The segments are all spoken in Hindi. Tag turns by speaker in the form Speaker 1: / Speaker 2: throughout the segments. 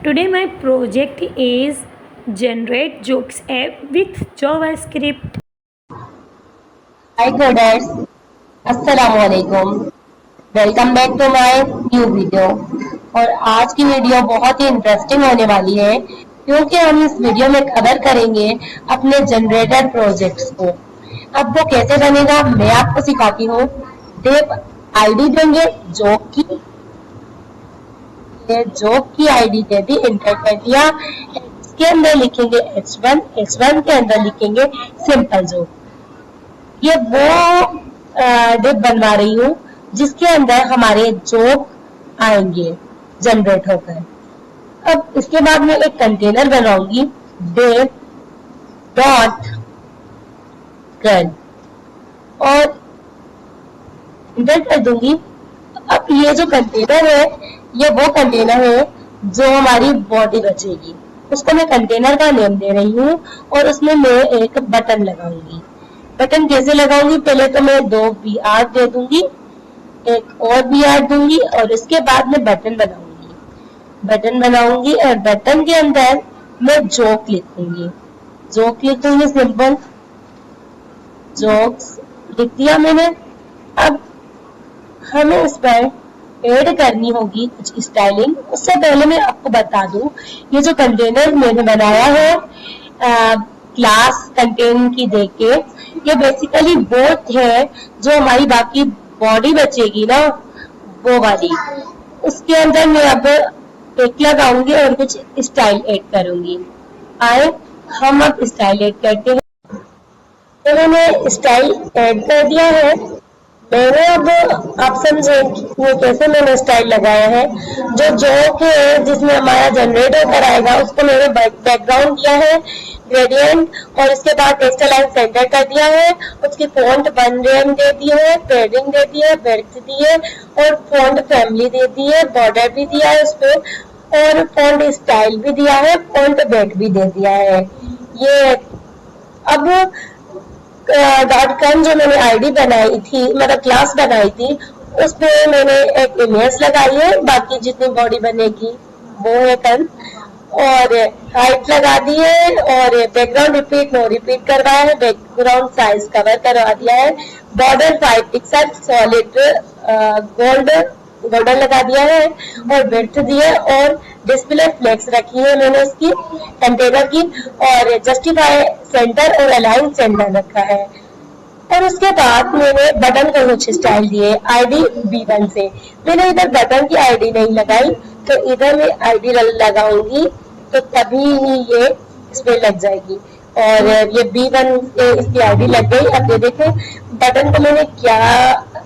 Speaker 1: Today my project is generate jokes app with JavaScript.
Speaker 2: Hi coders, अस्सलामुअलैकुम। Welcome back to my new video. और आज की वीडियो बहुत ही इंटरेस्टिंग होने वाली है क्योंकि हम इस वीडियो में कवर करेंगे अपने जनरेटर प्रोजेक्ट्स को। अब वो कैसे बनेगा मैं आपको सिखाती हूँ। देव आईडी देंगे जोक की, जोक की आईडी दे दी, इंटर कर दिया। इसके अंदर लिखेंगे h1 के अंदर लिखेंगे सिंपल जोक। ये वो डिप बनवा रही हूँ जिसके अंदर हमारे जोक आएंगे जनरेट होकर। अब इसके बाद मैं एक कंटेनर बनाऊंगी div डॉट कर और इंटर कर दूंगी। अब ये जो कंटेनर है ये वो कंटेनर है जो हमारी बॉडी बचेगी, उसको मैं कंटेनर का नेम दे रही हूँ और उसमें मैं एक बटन लगाऊंगी। बटन कैसे लगाऊंगी, पहले तो मैं 2 VR दे दूंगी, एक और VR दूंगी और इसके बाद में बटन बनाऊंगी और बटन के अंदर मैं जोक लिखूंगी सिंपल जोक्स लिख दिया मैंने। अब हमें इस पर ऐड करनी होगी कुछ स्टाइलिंग। उससे पहले मैं आपको बता दूं, ये जो कंटेनर मैंने बनाया है क्लास कंटेन की देके, ये बेसिकली बोट है जो हमारी बाकी बॉडी बचेगी ना वो वाली, उसके अंदर मैं अब टिक लगाऊंगी और कुछ स्टाइल ऐड करूंगी। आए हम अब स्टाइल ऐड करते हैं। तो मैंने स्टाइल ऐड कर दिया है। मैंने अब आप समझे ये कैसे मैंने स्टाइल लगाया है। जो जोक है जिसमें हमारा जनरेटर होकर आएगा उसको मैंने बैकग्राउंड दिया है ग्रेडियंट, और इसके बाद टेक्स्ट लाइन सेंटर कर दिया है। उसकी फॉन्ट 1 रेम दे दी है, पैडिंग दे दी है, ब्रेड्थ दी है और फॉन्ट फैमिली दे दी है, बॉर्डर भी दिया है उस पर और फॉन्ट स्टाइल भी दिया है, फॉन्ट वेट भी दे दिया है। ये अब .com जो मैंने आईडी बनाई थी, मतलब क्लास बनाई थी, उसमें मैंने एक इमेज लगाई है, बाकी जितनी बॉडी बनेगी वो है कल, और हाइट लगा दी है और बैकग्राउंड रिपीट नो रिपीट करवाया है, बैकग्राउंड साइज कवर करवा दिया है, बॉर्डर 5 पिक्सल सॉलिड गोल्डन लगा दिया है और विड्थ दी है और डिस्प्ले फ्लेक्स रखी है मैंने इसकी कंटेनर की, और जस्टिफाई सेंटर और अलाइन सेंटर रखा है। और उसके बाद मैंने बटन को कुछ स्टाइल दिए आईडी B1 से। मैंने इधर बटन की आईडी नहीं लगाई तो इधर मैं आईडी लगाऊंगी तो तभी ही ये इसमें लग जाएगी, और ये B1 से इसकी आईडी लग गई। अब ये देखें बटन को मैंने क्या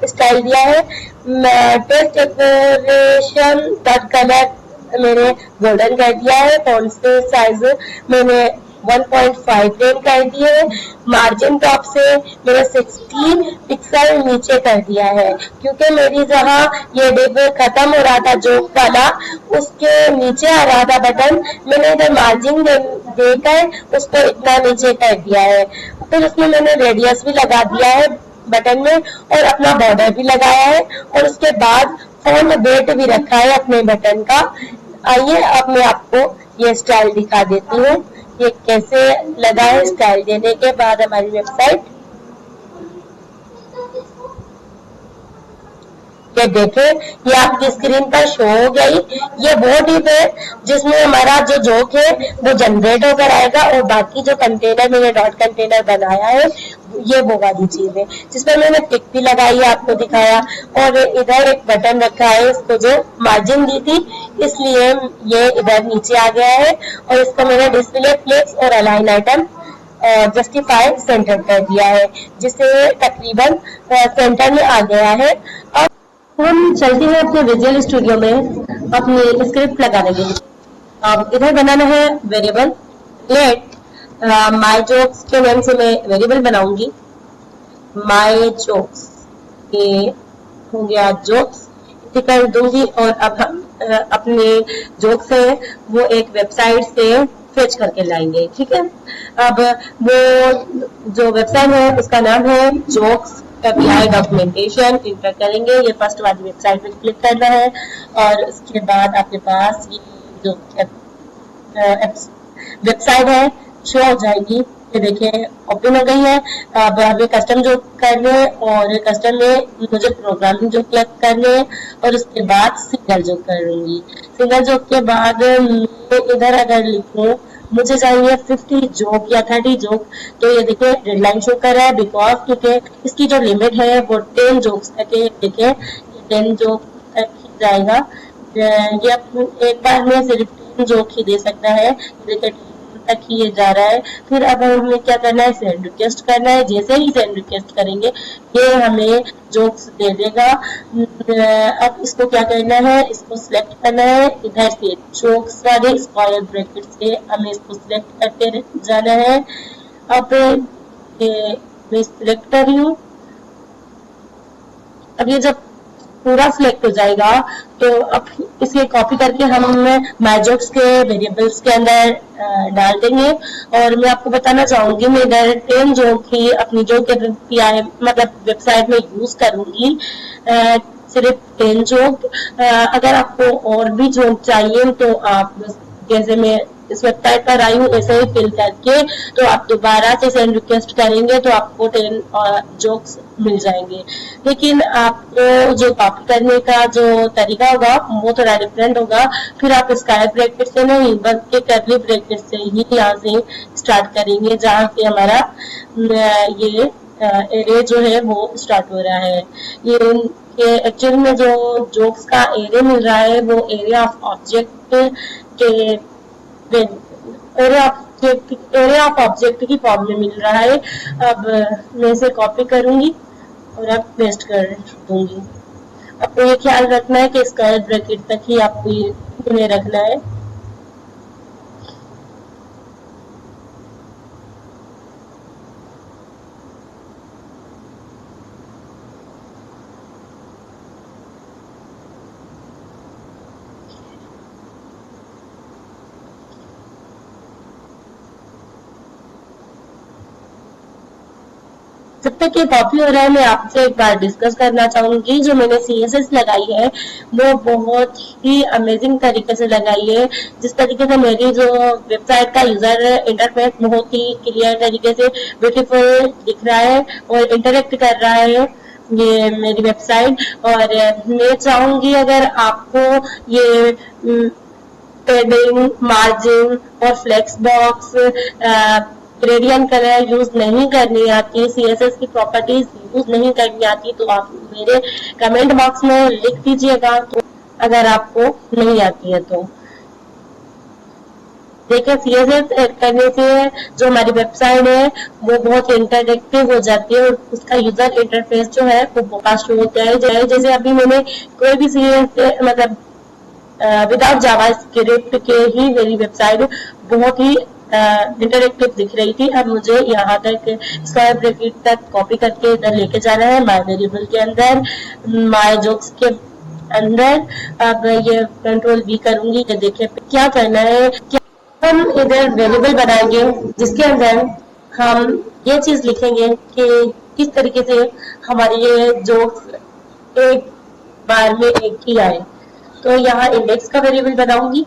Speaker 2: स्टाइल दिया है, टेस्ट डेकोरेशन डॉट कलर मैंने गोल्डन कर दिया है, फॉन्ट साइज मैंने 1.5 रेम कर दिए है, मार्जिन टॉप से मैंने 16 पिक्सल नीचे कर दिया है क्योंकि मेरी जहाँ ये डिप खत्म हो रहा था जोक वाला उसके नीचे आ रहा था बटन, मैंने इधर मार्जिन देकर उसको इतना नीचे कर दिया है। फिर उसमें मैंने रेडियस भी लगा दिया है बटन में और अपना बॉर्डर भी लगाया है और उसके बाद फॉन्ट वेट भी रखा है अपने बटन का। आइए अब मैं आपको ये स्टाइल दिखा देती हूँ ये कैसे लगा है। स्टाइल देने के बाद हमारी वेबसाइट ये देखें, ये आपकी स्क्रीन पर शो हो गई। ये वो डिप है जिसमें हमारा जो जोक है वो जनरेट होकर आएगा और बाकी जो कंटेनर मैंने डॉट कंटेनर बनाया है ये वो वाली चीज है जिसमें मैंने टिक भी लगाई है आपको दिखाया, और इधर एक बटन रखा है, इसको जो मार्जिन दी थी इसलिए ये इधर नीचे आ गया है, और इसको मैंने डिस्प्ले फ्लेक्स और अलाइन आइटम जस्टिफाई सेंटर कर दिया है जिससे तकरीबन सेंटर में आ गया है। अब हम चलते हैं अपने विजुअल स्टूडियो में अपनी स्क्रिप्ट लगाने के लिए। अब इधर बनाना है वेरिएबल लेट माई जोक्स के नेम से मैं वेरिएबल बनाऊंगी। माई जोक्स ये हो गया जोक्स कर दूंगी, और अब हम अपने जोक्स है वो एक वेबसाइट से फेच करके लाएंगे, ठीक है। अब वो जो वेबसाइट है उसका नाम है जोक्स API डॉक्यूमेंटेशन। इंटर करेंगे, ये फर्स्ट वाली वेबसाइट पे क्लिक करना है और उसके बाद आपके पास ये जो वेबसाइट है शो हो जाएगी। ये देखिए ओपन हो गई है। अब हमें कस्टम जो करने हैं और कस्टम में मुझे प्रोग्रामिंग जो करने हैं और उसके बाद सिंगल जो करूंगी। सिंगल जो के बाद मैं इधर अगर लिखूं मुझे चाहिए 50 जोक या 30 जोक, तो ये देखिए डेडलाइन शो कर रहा है बिकॉज क्योंकि इसकी जो लिमिट है वो 10 जोक्स तक है। देखिए 10 जोक तक ही जाएगा। ये एक बार में सिर्फ 10 जोक ही दे सकता है। देखिए तक ही ये जा रहा है। फिर अब हमें क्या करना है, सेंड रिक्वेस्ट करना है। जैसे ही सेंड रिक्वेस्ट करेंगे ये हमें जोक्स दे देगा। अब इसको क्या करना है, इसको सिलेक्ट करना है। इधर से जोक्स वाले स्क्वायर ब्रैकेट से हमें इसको सिलेक्ट करते जाना है। अब ये मैं सिलेक्ट कर रही हूँ। अब ये जब पूरा सिलेक्ट हो जाएगा तो अब इसे कॉपी करके हम मैजोक्स के वेरिएबल्स के अंदर डाल देंगे। और मैं आपको बताना चाहूंगी मैं इधर 10 जो की अपनी जो पीआई मतलब वेबसाइट में यूज करूंगी सिर्फ 10 जोक। अगर आपको और भी जोक चाहिए तो आप जैसे मैं इस वेबसाइट पर आई हूँ ऐसे ही फिल करके तो आप दोबारा से सेंड रिक्वेस्ट करेंगे तो आपको 10 जोक्स मिल जाएंगे। लेकिन आपको जो कॉपी करने का जो तरीका होगा वो थोड़ा डिफरेंट होगा। फिर आप स्क्वायर ब्रैकेट से नहीं बल्कि कर्ली ब्रैकेट से ही यहाँ से स्टार्ट करेंगे जहाँ से हमारा ये एरे जो है वो स्टार्ट हो रहा है। ये एक्चुअली में जो जोक्स का एरे मिल रहा है वो एरिया ऑफ ऑब्जेक्ट के एरिया ऑफ ऑब्जेक्ट की फॉर्म में मिल रहा है। अब मैं इसे कॉपी करूंगी और अब पेस्ट कर दूंगी। आपको ये ख्याल रखना है कि स्क्वायर ब्रैकेट तक ही आपको ये रखना है। जब तक ये कॉपी हो रहा है मैं आपसे एक बार डिस्कस करना चाहूंगी। जो मैंने CSS लगाई है वो बहुत ही अमेजिंग तरीके से लगाई है। जिस तरीके से मेरी जो वेबसाइट का यूजर इंटरफेस बहुत ही क्लियर तरीके से ब्यूटीफुल दिख रहा है और इंटरेक्ट कर रहा है ये मेरी वेबसाइट। और मैं चाहूंगी अगर आपको ये पेडिंग, मार्जिन और flex box, gradient colour use नहीं करनी आती, CSS की प्रॉपर्टीज यूज नहीं करनी आती तो आप मेरे कमेंट बॉक्स में लिख दीजिएगा तो अगर आपको नहीं आती है तो। देखिए CSS ऐड करने से जो हमारी वेबसाइट है वो बहुत इंटरएक्टिव हो जाती है और उसका यूजर इंटरफेस जो है वो फास्ट होता है। जैसे अभी मैंने कोई भी CSS मतलब विदाउट जावा स्क्रिप्ट के ही मेरी वेबसाइट बहुत ही इंटरेक्टिव दिख रही थी। अब मुझे यहाँ तक स्क्वायर ब्रैकेट तक कॉपी करके इधर लेके जाना है माय वेरिएबल के अंदर, माय जोक्स के अंदर। अब ये कंट्रोल V करूंगी। ये देखिए क्या करना है, क्या हम इधर वेरिएबल बनाएंगे जिसके अंदर हम ये चीज लिखेंगे कि किस तरीके से हमारी ये जोक्स एक बार में एक ही आए। तो यहाँ इंडेक्स का वेरिएबल बनाऊंगी,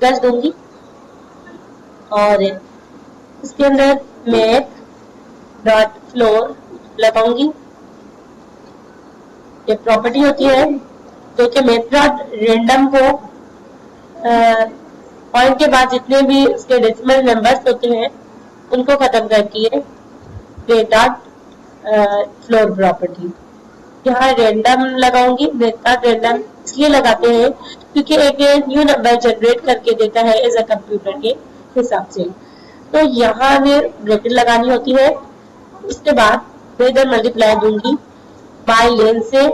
Speaker 2: प्लस दूंगी और इसके अंदर मैथ डॉट फ्लोर लगाऊंगी। ये प्रॉपर्टी होती है तो कि मैथ डॉट रेंडम को पॉइंट के बाद जितने भी उसके डेसिमल नंबर्स होते हैं उनको खत्म करती है मैथ डॉट फ्लोर प्रॉपर्टी। यहाँ रेंडम लगाऊंगी। मैथ डॉट रेंडम इसलिए लगाते हैं क्योंकि एक न्यू नंबर जनरेट करके देता है एज अ कंप्यूटर के हिसाब से। तो यहाँ हमें ब्रैकेट लगानी होती है। उसके बाद मैं इधर मल्टीप्लाई दूंगी बाय लेन से,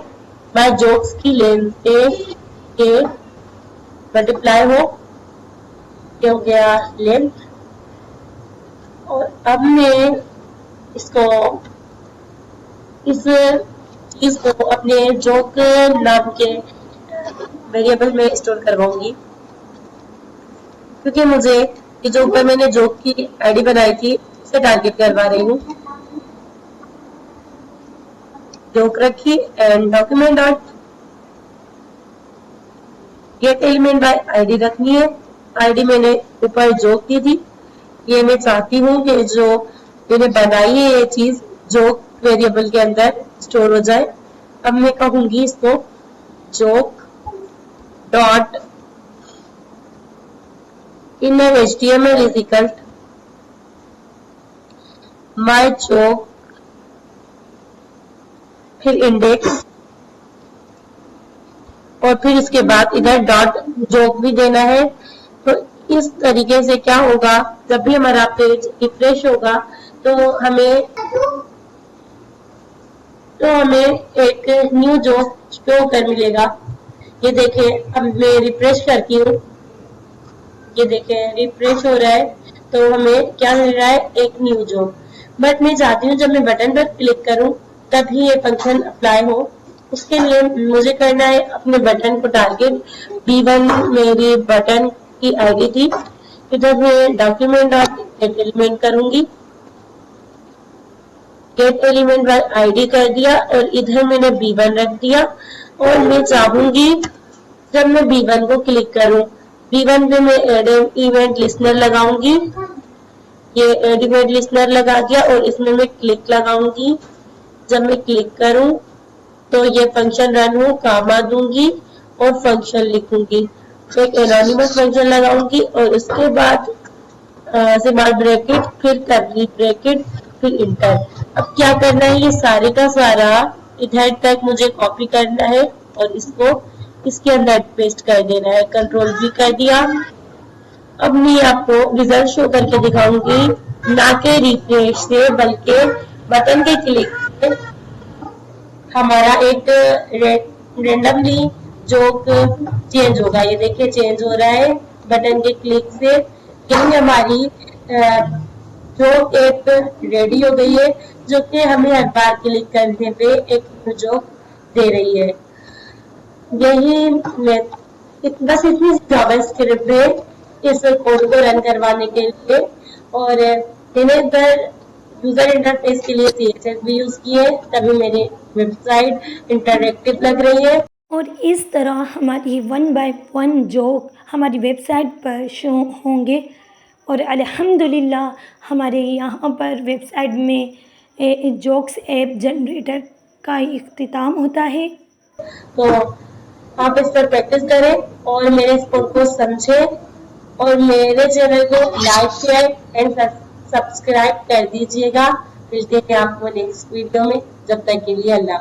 Speaker 2: बाय जोक्स की लेन से के मल्टीप्लाई हो गया लेंथ। और अब मैं इसको इस चीज को अपने जोक नाम के वेरिएबल में स्टोर करवाऊंगी क्योंकि मुझे ये जो ऊपर मैंने जोक की आईडी बनाई थी उसे टारगेट करवा रही हूँ। जोक रखी and document dot gate element by ID रखनी है। आईडी मैंने ऊपर जोक दी थी। ये मैं चाहती हूँ कि जो मैंने बनाई है ये चीज जोक वेरिएबल के अंदर स्टोर हो जाए। अब मैं कहूंगी इसको joke dot inner HTML is equal my joke, फिर इंडेक्स और फिर इसके बाद इधर डॉट जोक भी देना है। तो इस तरीके से क्या होगा, जब भी हमारा पेज रिफ्रेश होगा तो हमें एक न्यू जोक शो कर मिलेगा। ये देखें, अब मैं रिफ्रेश करती हूँ, ये देखें रिफ्रेश हो रहा है तो हमें क्या मिल रहा है, एक न्यू जोक। बट मैं चाहती हूँ जब मैं बटन पर क्लिक करूँ तभी ये फंक्शन अप्लाई हो। उसके लिए मुझे करना है अपने बटन को टारगेट। B1 मेरी बटन की आईडी थी। इधर मैं डॉक्यूमेंट डॉट गेट एलिमेंट करूंगी, गेट एलिमेंट आईडी कर दिया और इधर मैंने B1 रख दिया। और मैं चाहूंगी जब मैं B1 को क्लिक करूं, B1 पे मैं एड इवेंट लिस्नर लगाऊंगी। ये एड इवेंट लिस्नर लगा दिया और इसमें मैं क्लिक लगाऊंगी। जब मैं क्लिक करूं तो ये फंक्शन रन हो, कामा दूंगी और फंक्शन लिखूंगी। एक एनोनिमस फंक्शन लगाऊंगी और उसके बाद सिंबल ब्रैकेट, फिर कर्ली ब्रैकेट, फिर इंटर। अब क्या करना है, ये सारे का सारा इधर तक मुझे कॉपी करना है और इसको इसके अंदर पेस्ट कर देना है। कंट्रोल भी कर दिया। अब मैं आपको रिजल्ट शो करके दिखाऊंगी, ना के रिफ्रेश से बल्कि बटन के क्लिक से हमारा एक रेंडमली जोक चेंज होगा। ये देखिए चेंज हो रहा है बटन के क्लिक से। यही हमारी जोक एक रेडी हो गई है, जो कि हमें हर बार क्लिक करने पे एक जोक दे रही है। यही बस इतनी जावास्क्रिप्ट है इस कोड को रन करवाने के लिए। और मैंने इधर यूजर इंटरफेस के लिए CSS भी यूज किए, तभी मेरी वेबसाइट इंटरैक्टिव लग रही है।
Speaker 1: और इस तरह हमारी 1 बाय 1 जोक हमारी वेबसाइट पर शो होंगे। और अल्हम्दुलिल्लाह हमारे यहाँ पर वेबसाइट में जोक्स ऐप जनरेटर का इख्तिताम होता है।
Speaker 2: तो आप इस पर प्रैक्टिस करें और मेरे इस कोड को समझें और मेरे चैनल को लाइक शेयर एंड सब्सक्राइब कर दीजिएगा। मिलते हैं आपको नेक्स्ट वीडियो में, जब तक के लिए अल्लाह।